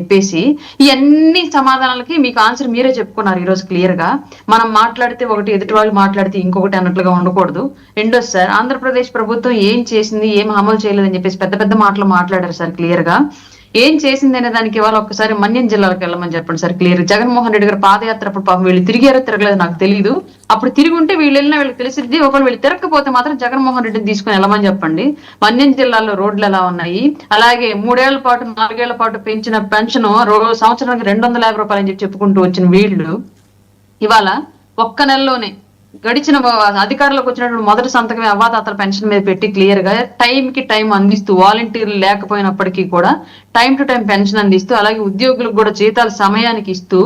చెప్పేసి ఇవన్నీ సమాధానాలకి మీకు ఆన్సర్ మీరే చెప్పుకున్నారు ఈ రోజు క్లియర్ గా. మనం మాట్లాడితే ఒకటి, ఎదుటి వాళ్ళు మాట్లాడితే ఇంకొకటి అన్నట్లుగా ఉండకూడదు. రెండోది సార్, ఆంధ్రప్రదేశ్ ప్రభుత్వం ఏం చేసింది, ఏం అమలు చేయలేదని చెప్పేసి పెద్ద పెద్ద మాటలు మాట్లాడారు సార్ క్లియర్ గా. ఏం చేసింది అనే దానికి ఇవాళ ఒక్కసారి మన్యం జిల్లాలకు వెళ్ళమని చెప్పండి సార్ క్లియర్. జగన్మోహన్ రెడ్డి గారు పాదయాత్ర అప్పుడు పాపం వీళ్ళు తిరిగారో తిరగలేదు నాకు తెలియదు. అప్పుడు తిరిగి ఉంటే వీళ్ళు వెళ్ళినా వీళ్ళకి తెలిసింది. ఒకవేళ వీళ్ళు తిరగకపోతే మాత్రం జగన్మోహన్ రెడ్డిని తీసుకుని వెళ్ళమని చెప్పండి. మన్యం జిల్లాలో రోడ్లు ఎలా ఉన్నాయి, అలాగే 3 ఏళ్ల పాటు 4 ఏళ్ల పాటు పెంచిన పెన్షన్ సంవత్సరానికి 250 రూపాయలు అని చెప్పుకుంటూ వచ్చిన వీళ్ళు ఇవాళ ఒక్క నెలలోనే గడిచిన అధికారంలోకి వచ్చినటువంటి మొదటి సంతకమే అవ్వాతాతల పెన్షన్ మీద పెట్టి క్లియర్ గా టైం కి టైం అందిస్తూ, వాలంటీర్లు లేకపోయినప్పటికీ కూడా టైం టు టైం పెన్షన్ అందిస్తూ, అలాగే ఉద్యోగులకు కూడా జీతాలు సమయానికి ఇస్తూ,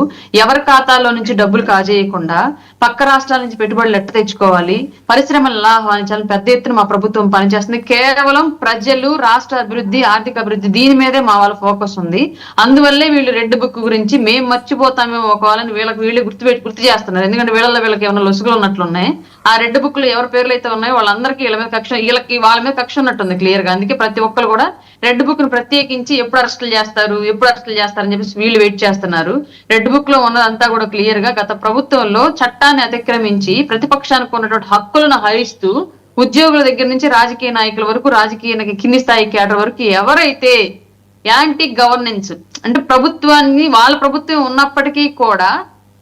ఎవరి ఖాతాలో నుంచి డబ్బులు కాజేయకుండా పక్క రాష్ట్రాల నుంచి పెట్టుబడులు ఎట్ట తెచ్చుకోవాలి, పరిశ్రమలను ఆహ్వానించాలని పెద్ద ఎత్తున మా ప్రభుత్వం పనిచేస్తుంది. కేవలం ప్రజలు, రాష్ట్ర అభివృద్ధి, ఆర్థిక అభివృద్ధి దీని మీదే మా వాళ్ళ ఫోకస్ ఉంది. అందువల్లే వీళ్ళు రెడ్ బుక్ గురించి మేము మర్చిపోతామేమో ఒకవేళని వీళ్ళు గుర్తు చేస్తున్నారు. ఎందుకంటే వీళ్ళకి ఏమైనా లొసుగులు ఉన్నట్లున్నాయి. ఆ రెడ్ బుక్ లో ఎవరి పేర్లు అయితే ఉన్నాయో వాళ్ళందరికీ వీళ్ళ మీద కక్ష, వాళ్ళ మీద కక్ష ఉన్నట్టుంది క్లియర్ గా. అందుకే ప్రతి ఒక్కరు కూడా రెడ్ బుక్ ను ప్రత్యేకించి ఎప్పుడు అరెస్టులు చేస్తారని చెప్పేసి వీళ్ళు వెయిట్ చేస్తున్నారు. రెడ్ బుక్ లో ఉన్నదంతా కూడా క్లియర్ గా గత ప్రభుత్వంలో చట్టాన్ని అతిక్రమించి ప్రతిపక్షానికి ఉన్నటువంటి హక్కులను హరిస్తూ ఉద్యోగుల దగ్గర నుంచి రాజకీయ నాయకుల వరకు, రాజకీయ కింది స్థాయి కేడర్ వరకు ఎవరైతే యాంటీ గవర్నెన్స్ అంటే వాళ్ళ ప్రభుత్వం ఉన్నప్పటికీ కూడా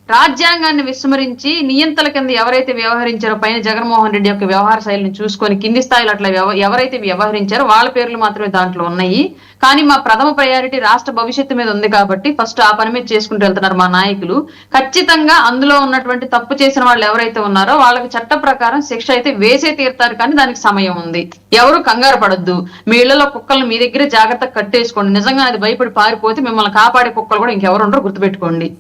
రాజ్యాంగాన్ని విస్మరించి నియంతల కింద ఎవరైతే వ్యవహరించారో, పైన జగన్మోహన్ రెడ్డి యొక్క వ్యవహార శైలిని చూసుకొని కింది స్థాయిలో అట్లా ఎవరైతే వ్యవహరించారో వాళ్ళ పేర్లు మాత్రమే దాంట్లో ఉన్నాయి. కానీ మా ప్రథమ ప్రయారిటీ రాష్ట్ర భవిష్యత్తు మీద ఉంది కాబట్టి ఫస్ట్ ఆ పని మీద చేసుకుంటూ వెళ్తున్నారు మా నాయకులు. ఖచ్చితంగా అందులో ఉన్నటువంటి తప్పు చేసిన వాళ్ళు ఎవరైతే ఉన్నారో వాళ్ళకి చట్ట ప్రకారం శిక్ష అయితే వేసే తీరుతారు. కానీ దానికి సమయం ఉంది. ఎవరు కంగారు పడొద్దు. మీ ఇళ్లలో కుక్కలను మీ దగ్గరే జాగ్రత్తగా కట్టేసుకోండి. నిజంగా అది భయపడి పారిపోతే మిమ్మల్ని కాపాడే కుక్కలు కూడా ఇంకెవరు ఉండరు, గుర్తుపెట్టుకోండి.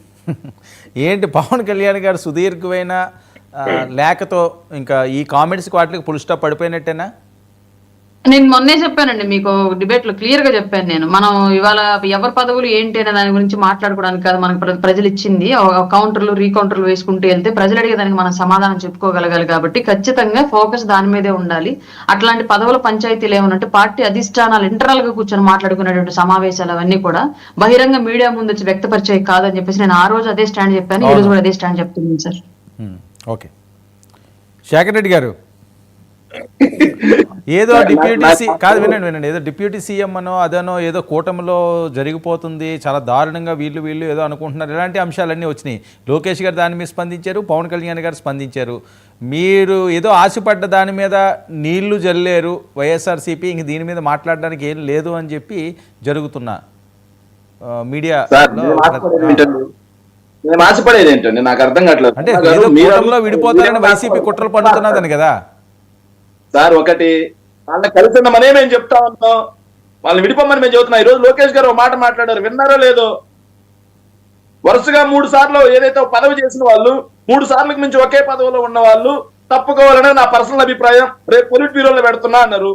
ఏంటి పవన్ కళ్యాణ్ గారు సుదీర్ఘమైన లేఖతో ఇంకా ఈ కామెంట్స్కి వాటికి ఫుల్ స్టాప్ పడిపోయినట్టేనా? నేను మొన్నే చెప్పానండి మీకు డిబేట్ లో క్లియర్ గా చెప్పాను నేను. మనం ఇవాళ ఎవరి పదవులు ఏంటి అనే దాని గురించి మాట్లాడుకోవడానికి కాదు మనకు ప్రజలు ఇచ్చింది. కౌంటర్లు రీకౌంటర్లు వేసుకుంటూ వెళ్తే ప్రజలు అడిగే దానికి మనం సమాధానం చెప్పుకోగలగాలి. కాబట్టి ఖచ్చితంగా ఫోకస్ దాని మీదే ఉండాలి. అట్లాంటి పదవుల పంచాయతీలు ఏమనంటే పార్టీ అధిష్టానాలు ఇంటర్నల్ గా కూర్చొని మాట్లాడుకునేటువంటి సమావేశాలు అవన్నీ కూడా బహిరంగ మీడియా ముందు వచ్చి వ్యక్తపరిచే కాదని చెప్పేసి నేను ఆ రోజు అదే స్టాండ్ చెప్పాను, ఈ రోజు కూడా అదే స్టాండ్ చెప్తున్నాను సార్. ఓకే, శేఖర్ రెడ్డి గారు, ఏదో డిప్యూటీ కాదు వినండి, ఏదో డిప్యూటీ సీఎం అనో అదనో ఏదో కూటమిలో జరిగిపోతుంది, చాలా దారుణంగా వీళ్ళు ఏదో అనుకుంటున్నారు, ఇలాంటి అంశాలన్నీ వచ్చినాయి. లోకేష్ గారు దాని మీద స్పందించారు, పవన్ కళ్యాణ్ గారు స్పందించారు. మీరు ఏదో ఆశపడ్డ దాని మీద నీళ్లు జల్లేరు వైఎస్ఆర్సీపీ, ఇంక దీని మీద మాట్లాడడానికి ఏం లేదు అని చెప్పి జరుగుతున్న మీడియా ఆశపడేది ఏంటండి నాకు అర్థం కావట్లేదు. అంటే కూటమిలో విడిపోతారని వైసీపీ కుట్రలు పన్నుతున్నదని కదా సార్. ఒకటి వాళ్ళని కలిసి ఉన్నామనే మేము చెప్తా ఉన్నాం, వాళ్ళని విడిపోమని మేము చెబుతున్నాం. ఈ రోజు లోకేష్ గారు ఒక మాట మాట్లాడారు, విన్నారో లేదో. వరుసగా 3 సార్లు ఏదైతే పదవి చేసిన వాళ్ళు 3 సార్లకు మించి ఒకే పదవిలో ఉన్న వాళ్ళు తప్పుకోవాలనే నా పర్సనల్ అభిప్రాయం, రేపు పొలిట్ బ్యూరోలో పెడుతున్నా అన్నారు.